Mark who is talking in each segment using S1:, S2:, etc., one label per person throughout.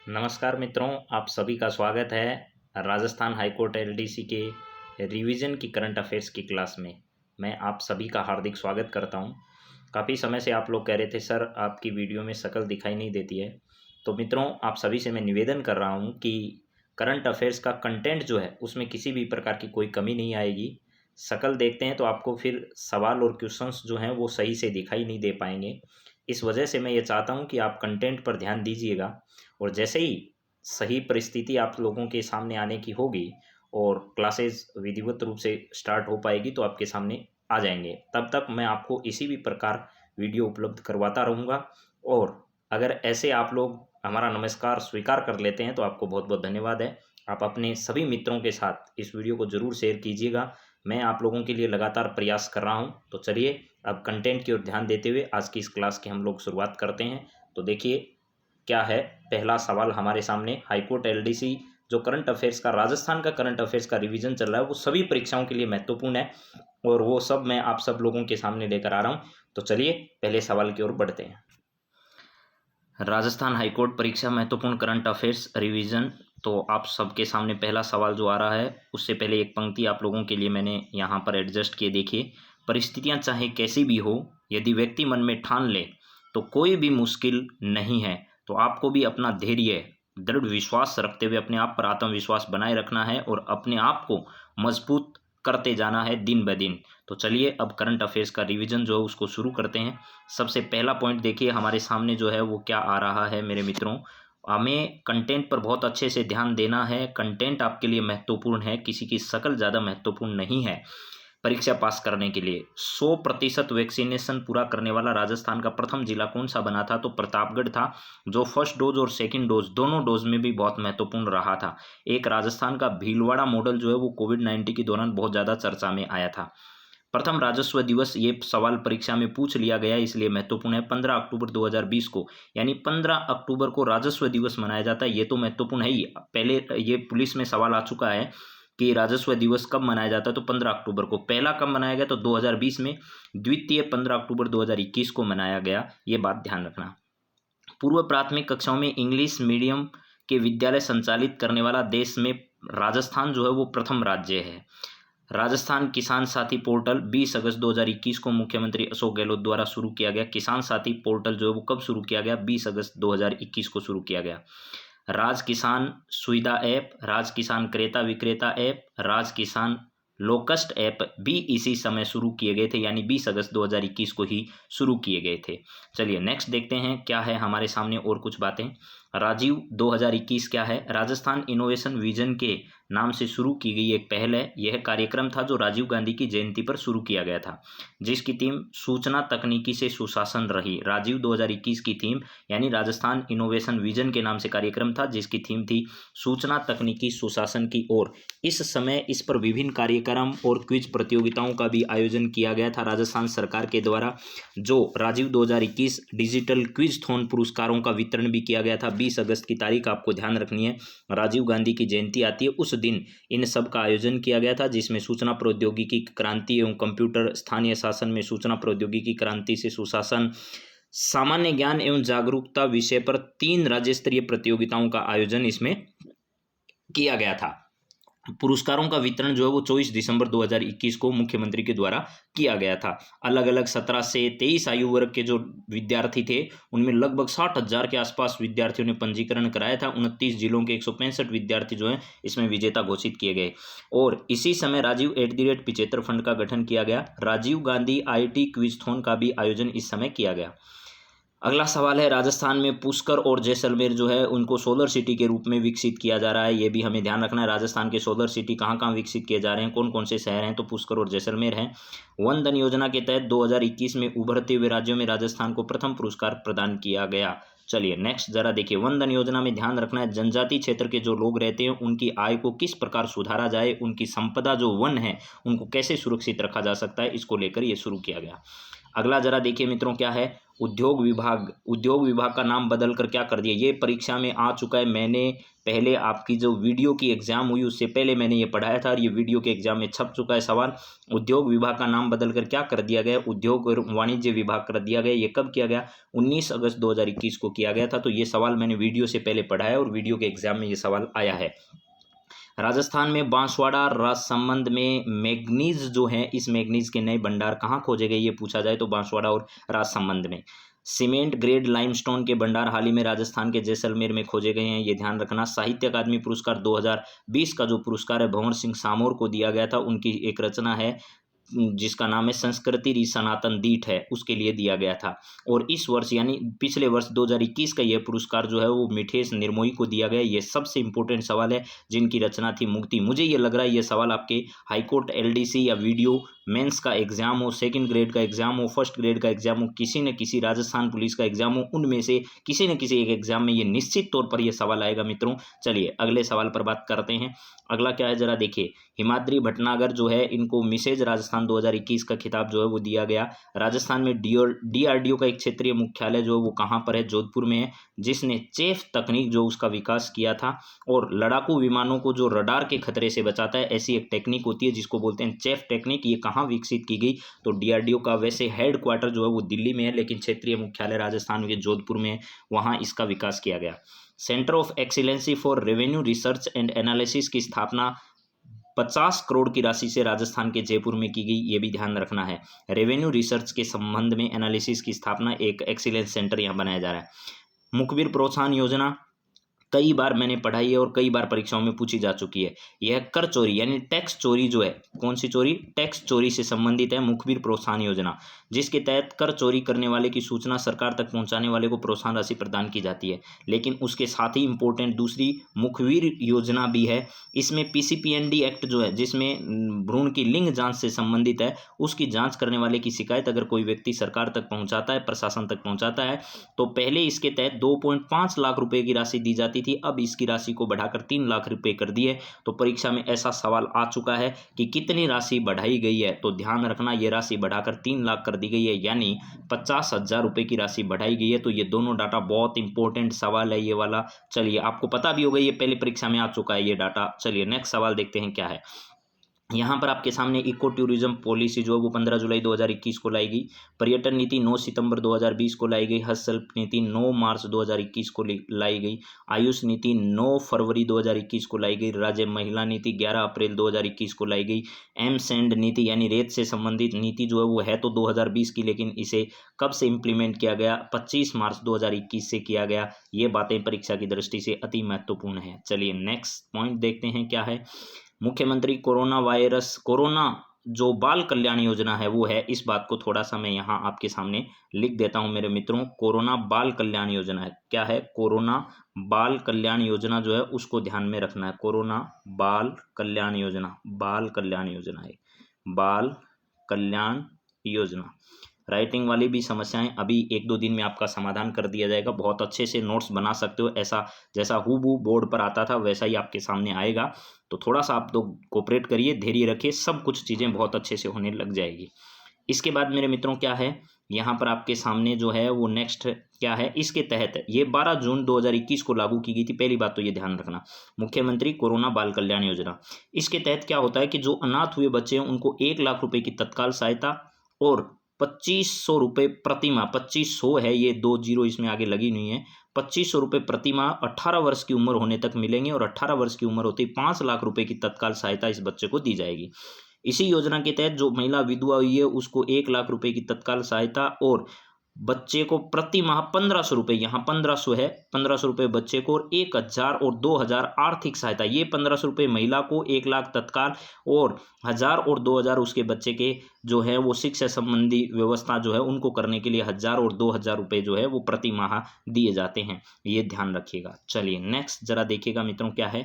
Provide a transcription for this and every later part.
S1: नमस्कार मित्रों, आप सभी का स्वागत है राजस्थान हाईकोर्ट एलडीसी के रिवीजन की करंट अफेयर्स की क्लास में। मैं आप सभी का हार्दिक स्वागत करता हूं। काफ़ी समय से आप लोग कह रहे थे सर आपकी वीडियो में शक्ल दिखाई नहीं देती है। तो मित्रों, आप सभी से मैं निवेदन कर रहा हूं कि करंट अफेयर्स का कंटेंट जो है उसमें किसी भी प्रकार की कोई कमी नहीं आएगी। शक्ल देखते हैं तो आपको फिर सवाल और क्वेश्चंस जो हैं वो सही से दिखाई नहीं दे पाएंगे। इस वजह से मैं ये चाहता हूँ कि आप कंटेंट पर ध्यान दीजिएगा और जैसे ही सही परिस्थिति आप लोगों के सामने आने की होगी और क्लासेस विधिवत रूप से स्टार्ट हो पाएगी तो आपके सामने आ जाएंगे। तब तक मैं आपको इसी भी प्रकार वीडियो उपलब्ध करवाता रहूँगा। और अगर ऐसे आप लोग हमारा नमस्कार स्वीकार कर लेते हैं तो आपको बहुत बहुत धन्यवाद है। आप अपने सभी मित्रों के साथ इस वीडियो को ज़रूर शेयर कीजिएगा। मैं आप लोगों के लिए लगातार प्रयास कर रहा हूं। तो चलिए अब कंटेंट की ओर ध्यान देते हुए आज की इस क्लास की हम लोग शुरुआत करते हैं। तो देखिए क्या है पहला सवाल हमारे सामने। हाईकोर्ट एलडीसी जो करंट अफेयर्स का राजस्थान का करंट अफेयर्स का रिवीजन चल रहा है वो सभी परीक्षाओं के लिए महत्वपूर्ण है और वो सब मैं आप सब लोगों के सामने लेकर आ रहा हूँ। तो चलिए पहले सवाल की ओर बढ़ते हैं। राजस्थान हाईकोर्ट परीक्षा महत्वपूर्ण करंट अफेयर्स रिवीजन। तो आप सबके सामने पहला सवाल जो आ रहा है उससे पहले एक पंक्ति आप लोगों के लिए मैंने यहाँ पर एडजस्ट किए। देखिए, परिस्थितियाँ चाहे कैसी भी हो, यदि व्यक्ति मन में ठान ले तो कोई भी मुश्किल नहीं है। तो आपको भी अपना धैर्य, दृढ़ विश्वास रखते हुए अपने आप पर आत्मविश्वास बनाए रखना है और अपने आप को मजबूत करते जाना है दिन ब दिन। तो चलिए अब करंट अफेयर्स का रिवीजन जो है उसको शुरू करते हैं। सबसे पहला पॉइंट देखिए हमारे सामने जो है वो क्या आ रहा है मेरे मित्रों। हमें कंटेंट पर बहुत अच्छे से ध्यान देना है। कंटेंट आपके लिए महत्वपूर्ण है, किसी की शक्ल ज़्यादा महत्वपूर्ण नहीं है। परीक्षा पास करने के लिए 100% वैक्सीनेशन पूरा करने वाला राजस्थान का प्रथम जिला कौन सा बना था? तो प्रतापगढ़ था, जो फर्स्ट डोज और सेकंड डोज दोनों डोज में भी बहुत महत्वपूर्ण रहा था। एक राजस्थान का भीलवाड़ा मॉडल जो है वो कोविड-19 के दौरान बहुत ज़्यादा चर्चा में आया था। प्रथम राजस्व दिवस, ये सवाल परीक्षा में पूछ लिया गया इसलिए महत्वपूर्ण है। 15 अक्टूबर 2020 को, यानी 15 अक्टूबर को राजस्व दिवस मनाया जाता है। ये तो महत्वपूर्ण है ही। पहले ये पुलिस में सवाल आ चुका है कि राजस्व दिवस कब मनाया जाता है, तो 15 अक्टूबर को। पहला कब मनाया गया? तो 2020 में। द्वितीय 15 अक्टूबर 2021 को मनाया गया। ये बात ध्यान रखना। पूर्व प्राथमिक कक्षाओं में इंग्लिश मीडियम के विद्यालय संचालित करने वाला देश में राजस्थान जो है वो प्रथम राज्य है। राजस्थान किसान साथी पोर्टल 20 अगस्त 2021 को मुख्यमंत्री अशोक गहलोत द्वारा शुरू किया गया। किसान साथी पोर्टल जो है वो कब शुरू किया गया? 20 अगस्त 2021 को शुरू किया गया। राज किसान सुविधा ऐप, राज किसान क्रेता विक्रेता ऐप, राज किसान लोकस्ट ऐप भी इसी समय शुरू किए गए थे, यानी 20 अगस्त 2021 को ही शुरू किए गए थे। चलिए नेक्स्ट देखते हैं क्या है हमारे सामने और कुछ बातें। राजीव 2021 क्या है? राजस्थान इनोवेशन विजन के नाम से शुरू की गई एक पहल है। यह कार्यक्रम था जो राजीव गांधी की जयंती पर शुरू किया गया था, जिसकी थीम सूचना तकनीकी से सुशासन रही। राजीव 2021 की थीम, यानी राजस्थान इनोवेशन विजन के नाम से कार्यक्रम था जिसकी थीम थी सूचना तकनीकी सुशासन की ओर। इस समय इस पर विभिन्न कार्यक्रम और क्विज प्रतियोगिताओं का भी आयोजन किया गया था राजस्थान सरकार के द्वारा। जो राजीव 2021 डिजिटल क्विज थॉन पुरस्कारों का वितरण भी किया गया था। 20 अगस्त की तारीख आपको ध्यान रखनी है, राजीव गांधी की जयंती आती है, उस दिन इन सब का आयोजन किया गया था, जिसमें सूचना प्रौद्योगिकी क्रांति एवं कंप्यूटर, स्थानीय शासन में सूचना प्रौद्योगिकी क्रांति से सुशासन, सामान्य ज्ञान एवं जागरूकता विषय पर 3 राज्य स्तरीय प्रतियोगिताओं का आयोजन इसमें किया गया था। पुरस्कारों का वितरण जो है वो 24 दिसंबर 2021 को मुख्यमंत्री के द्वारा किया गया था। अलग अलग 17 से 23 आयु वर्ग के जो विद्यार्थी थे उनमें लगभग 60,000 के आसपास विद्यार्थियों ने पंजीकरण कराया था। 29 जिलों के 165 विद्यार्थी जो हैं इसमें विजेता घोषित किए गए। और इसी समय राजीव @75 फंड का गठन किया गया। राजीव गांधी IIT क्विजथॉन का भी आयोजन इस समय किया गया। अगला सवाल है, राजस्थान में पुष्कर और जैसलमेर जो है उनको सोलर सिटी के रूप में विकसित किया जा रहा है। ये भी हमें ध्यान रखना है। राजस्थान के सोलर सिटी कहाँ कहाँ विकसित किए जा रहे हैं, कौन कौन से शहर हैं? तो पुष्कर और जैसलमेर हैं। वन धन योजना के तहत 2021 में उभरते हुए राज्यों में राजस्थान को प्रथम पुरस्कार प्रदान किया गया। चलिए नेक्स्ट जरा देखिए। वन धन योजना में ध्यान रखना है, जनजाति क्षेत्र के जो लोग रहते हैं उनकी आय को किस प्रकार सुधारा जाए, उनकी संपदा जो वन है उनको कैसे सुरक्षित रखा जा सकता है, इसको लेकर ये शुरू किया गया। अगला जरा देखिए मित्रों क्या है, उद्योग विभाग का नाम बदल कर क्या कर दिया, ये परीक्षा में आ चुका है। मैंने पहले आपकी जो वीडियो की एग्जाम हुई उससे पहले मैंने ये पढ़ाया था और ये वीडियो के एग्जाम में छप चुका है सवाल। उद्योग विभाग का नाम बदल कर क्या कर दिया गया, उद्योग और वाणिज्य विभाग कर दिया गया। ये कब किया गया, 19 अगस्त 2021 को किया गया था। तो ये सवाल मैंने वीडियो से पहले पढ़ाया और वीडियो के एग्जाम में ये सवाल आया है। राजस्थान में बांसवाड़ा राजसमंद में मैग्नीज जो है, इस मैग्नीज के नए भंडार कहाँ खोजे गए, ये पूछा जाए तो बांसवाड़ा और राजसमंद में। सीमेंट ग्रेड लाइमस्टोन के भंडार हाल ही में राजस्थान के जैसलमेर में खोजे गए हैं, ये ध्यान रखना। साहित्य अकादमी पुरस्कार 2020 का जो पुरस्कार है भंवर सिंह सामोर को दिया गया था, उनकी एक रचना है जिसका नाम है संस्कृति री सनातन दीठ है, उसके लिए दिया गया था। और इस वर्ष यानी पिछले वर्ष 2021 का यह पुरस्कार जो है वो मिठेश निर्मोही को दिया गया। ये सबसे इंपॉर्टेंट सवाल है, जिनकी रचना थी मुक्ति। मुझे ये लग रहा है ये सवाल आपके हाईकोर्ट, एलडीसी या वीडियो मेंस का एग्जाम हो, सेकंड ग्रेड का एग्जाम हो, फर्स्ट ग्रेड का एग्जाम हो, किसी न किसी राजस्थान पुलिस का एग्जाम हो, उनमें से किसी न किसी एक एग्जाम में ये निश्चित तौर पर ये सवाल आएगा मित्रों। चलिए अगले सवाल पर बात करते हैं। अगला क्या है जरा देखिए। हिमाद्री भटनागर जो है, इनको मिसेज राजस्थान 2021 का खिताब जो है वो दिया गया। राजस्थान में डीआरडीओ का एक क्षेत्रीय मुख्यालय जो है वो कहाँ पर है, जोधपुर में है, जिसने चेफ तकनीक जो उसका विकास किया था। और लड़ाकू विमानों को जो रडार के खतरे से बचाता है, ऐसी एक टेक्निक होती है जिसको बोलते हैं चेफ टेक्निक। ये कहाँ विकसित की गई, तो डीआरडीओ का वैसे हेड क्वार्टर जो है वो दिल्ली में है, लेकिन क्षेत्रीय मुख्यालय राजस्थान के जोधपुर में है, वहाँ इसका विकास किया गया। Centre of excellency for revenue research and analysis की स्थापना 50 करोड़ की राशि से राजस्थान के जयपुर में की गई, ये भी ध्यान रखना है। रेवेन्यू रिसर्च के संबंध में एनालिसिस की स्थापना, एक एक्सीलेंस सेंटर यहाँ बनाया जा रहा है। मुखबिर प्रोत्साहन योजना कई बार मैंने पढ़ाई है और कई बार परीक्षाओं में पूछी जा चुकी है। यह कर चोरी यानी टैक्स चोरी जो है, कौन सी चोरी, टैक्स चोरी से संबंधित है मुखबिर प्रोत्साहन योजना, जिसके तहत कर चोरी करने वाले की सूचना सरकार तक पहुंचाने वाले को प्रोत्साहन राशि प्रदान की जाती है। लेकिन उसके साथ ही इंपॉर्टेंट दूसरी मुखबिर योजना भी है। इसमें पीसीपीएनडी एक्ट जो है, जिसमें भ्रूण की लिंग जांच से संबंधित है, उसकी जांच करने वाले की शिकायत अगर कोई व्यक्ति सरकार तक पहुंचाता है, प्रशासन तक पहुंचाता है, तो पहले इसके तहत 2.5 लाख रुपए की राशि दी जाती थी, अब इसकी राशि को बढ़ाकर 3 लाख रुपए कर दिए। तो परीक्षा में ऐसा सवाल आ चुका है कि कितनी राशि बढ़ाई गई है, तो ध्यान रखना ये राशि बढ़ाकर 3 लाख कर दी गई है, यानी 50,000 रुपए की राशि बढ़ाई गई है। तो ये दोनों डाटा बहुत इंपॉर्टेंट सवाल है ये वाला। चलिए आपको पता भी होगा, ये पहले परीक्षा में आ चुका है ये डाटा। चलिए नेक्स्ट सवाल देखते हैं क्या है। यहाँ पर आपके सामने इको टूरिज्म पॉलिसी जो है वो 15 जुलाई 2021 को लाई गई। पर्यटन नीति 9 सितंबर 2020 को लाई गई। हस्तशिल्प नीति 9 मार्च 2021 को लाई गई। आयुष नीति 9 फरवरी 2021 को लाई गई। राज्य महिला नीति 11 अप्रैल 2021 को लाई गई। एम सैंड नीति यानी रेत से संबंधित नीति जो है वो है तो 2020 की, लेकिन इसे कब से इम्प्लीमेंट किया गया, 25 मार्च 2021 से किया गया। ये बातें परीक्षा की दृष्टि से अति महत्वपूर्ण है। चलिए नेक्स्ट पॉइंट देखते हैं क्या है। मुख्यमंत्री कोरोना जो बाल कल्याण योजना है वो है, इस बात को थोड़ा सा मैं यहाँ आपके सामने लिख देता हूँ मेरे मित्रों। कोरोना बाल कल्याण योजना है, क्या है, कोरोना बाल कल्याण योजना जो है उसको ध्यान में रखना है। कोरोना बाल कल्याण योजना, बाल कल्याण योजना है, बाल कल्याण योजना। राइटिंग वाली भी समस्याएं अभी 1-2 दिन में आपका समाधान कर दिया जाएगा। बहुत अच्छे से नोट्स बना सकते हो, ऐसा जैसा हूबहू बोर्ड पर आता था वैसा ही आपके सामने आएगा। तो थोड़ा सा आप लोग कोऑपरेट करिए, धैर्य रखिए, सब कुछ चीज़ें बहुत अच्छे से होने लग जाएगी। इसके बाद मेरे मित्रों क्या है, यहाँ पर आपके सामने जो है वो नेक्स्ट क्या है, इसके तहत ये 12 जून 2021 को लागू की गई थी। पहली बात तो ये ध्यान रखना, मुख्यमंत्री कोरोना बाल कल्याण योजना। इसके तहत क्या होता है कि जो अनाथ हुए बच्चे हैं उनको 1 लाख रुपए की तत्काल सहायता और 2500 रुपये प्रतिमाह, 2500 है, ये 2 जीरो इसमें आगे लगी नहीं है, 2500 रुपये प्रतिमाह 18 वर्ष की उम्र होने तक मिलेंगे और 18 वर्ष की उम्र होते ही 5 लाख रुपए की तत्काल सहायता इस बच्चे को दी जाएगी। इसी योजना के तहत जो महिला विधवा हुई है उसको 1 लाख रुपए की तत्काल सहायता और बच्चे को प्रति माह 1500 रुपये, यहाँ 1500 है, 1500 रुपये बच्चे को और 1000 और 2000 आर्थिक सहायता। ये 1500 रुपये महिला को, 1 लाख तत्काल और 1000 और 2000 उसके बच्चे के जो है वो शिक्षा संबंधी व्यवस्था जो है उनको करने के लिए 1000 और 2000 रुपये जो है वो प्रति माह दिए जाते हैं, ये ध्यान रखिएगा। चलिए नेक्स्ट जरा देखिएगा मित्रों क्या है।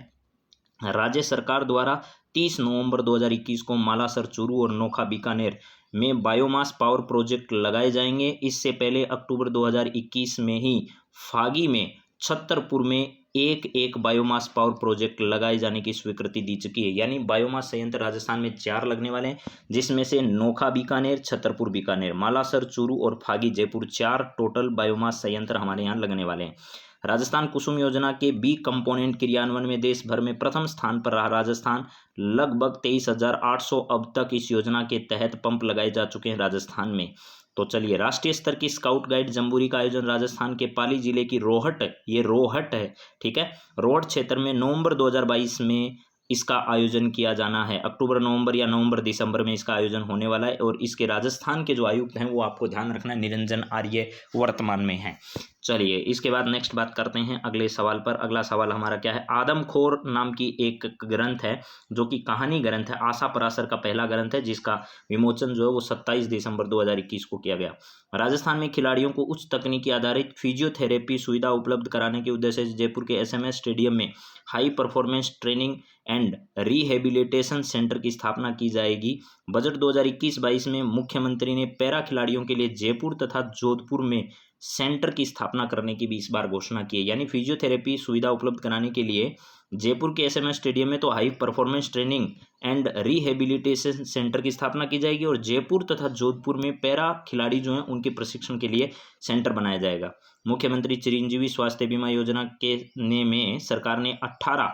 S1: राज्य सरकार द्वारा 30 नवंबर 2021 को मालासर, चूरू और नोखा, बीकानेर में बायोमास पावर प्रोजेक्ट लगाए जाएंगे। इससे पहले अक्टूबर 2021 में ही फागी में, छतरपुर में एक बायोमास पावर प्रोजेक्ट लगाए जाने की स्वीकृति दी चुकी है। यानी बायोमास संयंत्र राजस्थान में 4 लगने वाले हैं, जिसमें से नोखा बीकानेर, छतरपुर बीकानेर, मालासर चूरू और फागी जयपुर 4 टोटल बायोमास संयंत्र हमारे यहाँ लगने वाले हैं। राजस्थान कुसुम योजना के बी कंपोनेंट क्रियान्वयन में देश भर में प्रथम स्थान पर रहा राजस्थान। लगभग 23,800 अब तक इस योजना के तहत पंप लगाए जा चुके हैं राजस्थान में। तो चलिए, राष्ट्रीय स्तर की स्काउट गाइड जम्बूरी का आयोजन राजस्थान के पाली जिले की रोहट, ये रोहट है, ठीक है, रोहट क्षेत्र में नवंबर 2022 में इसका आयोजन किया जाना है। अक्टूबर नवंबर या नवंबर दिसंबर में इसका आयोजन होने वाला है। और इसके राजस्थान के जो आयुक्त हैं वो आपको ध्यान रखना है, निरंजन आर्य वर्तमान में हैं। चलिए, इसके बाद नेक्स्ट बात करते हैं अगले सवाल पर। अगला सवाल हमारा क्या है? आदमखोर नाम की एक ग्रंथ है जो कि कहानी ग्रंथ है, आशा पराशर का पहला ग्रंथ है, जिसका विमोचन जो है वो 27 दिसंबर 2021 को किया गया। राजस्थान में खिलाड़ियों को उच्च तकनीकी आधारित फिजियोथेरेपी सुविधा उपलब्ध कराने के उद्देश्य से जयपुर के SMS स्टेडियम में high performance training and rehabilitation centre की स्थापना की जाएगी। बजट 2021-22 में मुख्यमंत्री ने पैरा खिलाड़ियों के लिए जयपुर तथा जोधपुर में सेंटर की स्थापना करने की भी इस बार घोषणा की है। यानी फिजियोथेरेपी सुविधा उपलब्ध कराने के लिए जयपुर के SMS स्टेडियम में तो high performance training and rehabilitation centre की स्थापना की जाएगी, और जयपुर तथा जोधपुर में पैरा खिलाड़ी जो हैं उनके प्रशिक्षण के लिए सेंटर बनाया जाएगा। मुख्यमंत्री चिरंजीवी स्वास्थ्य बीमा योजना के में सरकार ने 18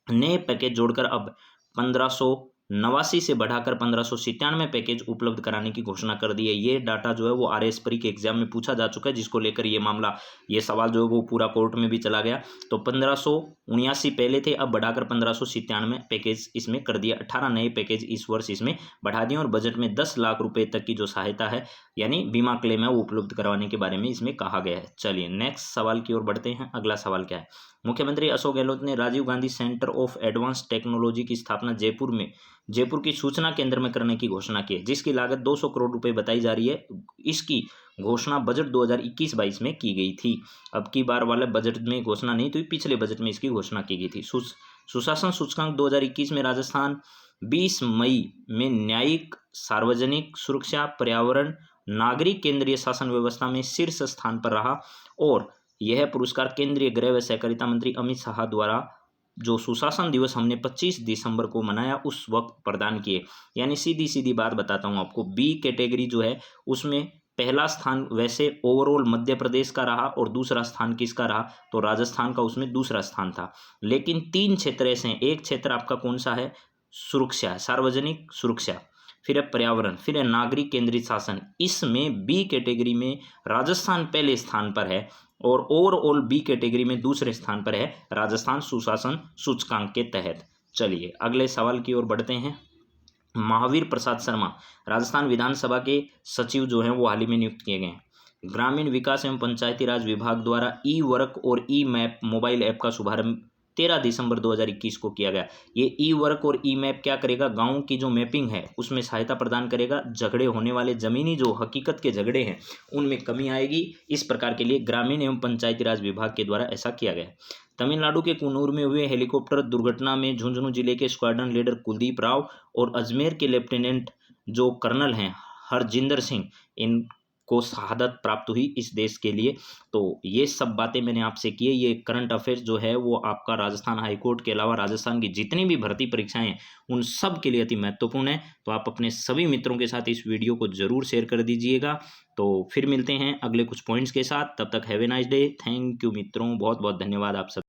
S1: नए पैकेज जोड़कर अब 1589 से बढ़ाकर 1597 पैकेज उपलब्ध कराने की घोषणा कर दी है। ये डाटा जो है वो RS परी के एग्जाम में पूछा जा चुका है, जिसको लेकर ये मामला, ये सवाल जो है वो पूरा कोर्ट में भी चला गया। तो 1579 पहले थे, अब बढ़ाकर 1597 पैकेज इसमें कर दिया। 18 नए पैकेज इस वर्ष इसमें बढ़ा दिए, और बजट में 10 लाख रुपए तक की जो सहायता है यानी बीमा क्लेम है वो उपलब्ध करवाने के बारे में इसमें कहा गया है। चलिए, नेक्स्ट सवाल की ओर बढ़ते हैं। अगला सवाल क्या है? मुख्यमंत्री अशोक गहलोत ने Rajiv Gandhi centre of advance technology की स्थापना जयपुर की सूचना केंद्र में करने की घोषणा की है, जिसकी लागत 200 करोड़ रुपए बताई जा रही है। इसकी घोषणा बजट 2021-22 में की गई थी। अब की बार वाले बजट में घोषणा नहीं तो पिछले बजट में इसकी घोषणा की गई थी। सुशासन सूचकांक 2021 में राजस्थान 20 मई में न्यायिक, सार्वजनिक सुरक्षा, पर्यावरण, नागरिक केंद्रीय शासन व्यवस्था में शीर्ष स्थान पर रहा। और यह पुरस्कार केंद्रीय गृह व सहकारिता मंत्री अमित शाह द्वारा जो सुशासन दिवस हमने 25 दिसंबर को मनाया उस वक्त प्रदान किए। यानी सीधी बात बताता हूँ आपको, बी कैटेगरी जो है उसमें पहला स्थान वैसे ओवरऑल मध्य प्रदेश का रहा, और दूसरा स्थान किसका रहा? तो राजस्थान का उसमें दूसरा स्थान था। लेकिन 3 क्षेत्र ऐसे हैं, एक क्षेत्र आपका कौन सा है? सुरक्षा, सार्वजनिक सुरक्षा, फिर है पर्यावरण, फिर है नागरिक केंद्रित शासन। इसमें बी कैटेगरी में राजस्थान पहले स्थान पर है, और ओवरऑल बी कैटेगरी में दूसरे स्थान पर है राजस्थान सुशासन सूचकांक के तहत। चलिए, अगले सवाल की ओर बढ़ते हैं। महावीर प्रसाद शर्मा राजस्थान विधानसभा के सचिव जो हैं वो हाल ही में नियुक्त किए गए हैं। ग्रामीण विकास एवं पंचायती राज विभाग द्वारा ई वर्क और ई मैप मोबाइल ऐप का शुभारंभ 13 दिसंबर 2021 को किया गया। ये ई वर्क और ई मैप क्या करेगा? गाँव की जो मैपिंग है उसमें सहायता प्रदान करेगा। झगड़े होने वाले जमीनी जो हकीकत के झगड़े हैं उनमें कमी आएगी। इस प्रकार के लिए ग्रामीण एवं पंचायती राज विभाग के द्वारा ऐसा किया गया। तमिलनाडु के कुन्नूर में हुए हेलीकॉप्टर दुर्घटना में झुंझुनू जिले के स्क्वाड्रन लीडर कुलदीप राव और अजमेर के लेफ्टिनेंट जो कर्नल हैं हरजिंदर सिंह, इनको शहादत प्राप्त हुई इस देश के लिए। तो ये सब बातें मैंने आपसे की है। ये करंट अफेयर्स जो है वो आपका राजस्थान हाईकोर्ट के अलावा राजस्थान की जितनी भी भर्ती परीक्षाएं हैं उन सब के लिए अति महत्वपूर्ण है। तो आप अपने सभी मित्रों के साथ इस वीडियो को जरूर शेयर कर दीजिएगा। तो फिर मिलते हैं अगले कुछ पॉइंट्स के साथ, तब तक have a nice day. Thank you मित्रों, बहुत बहुत धन्यवाद आप सब।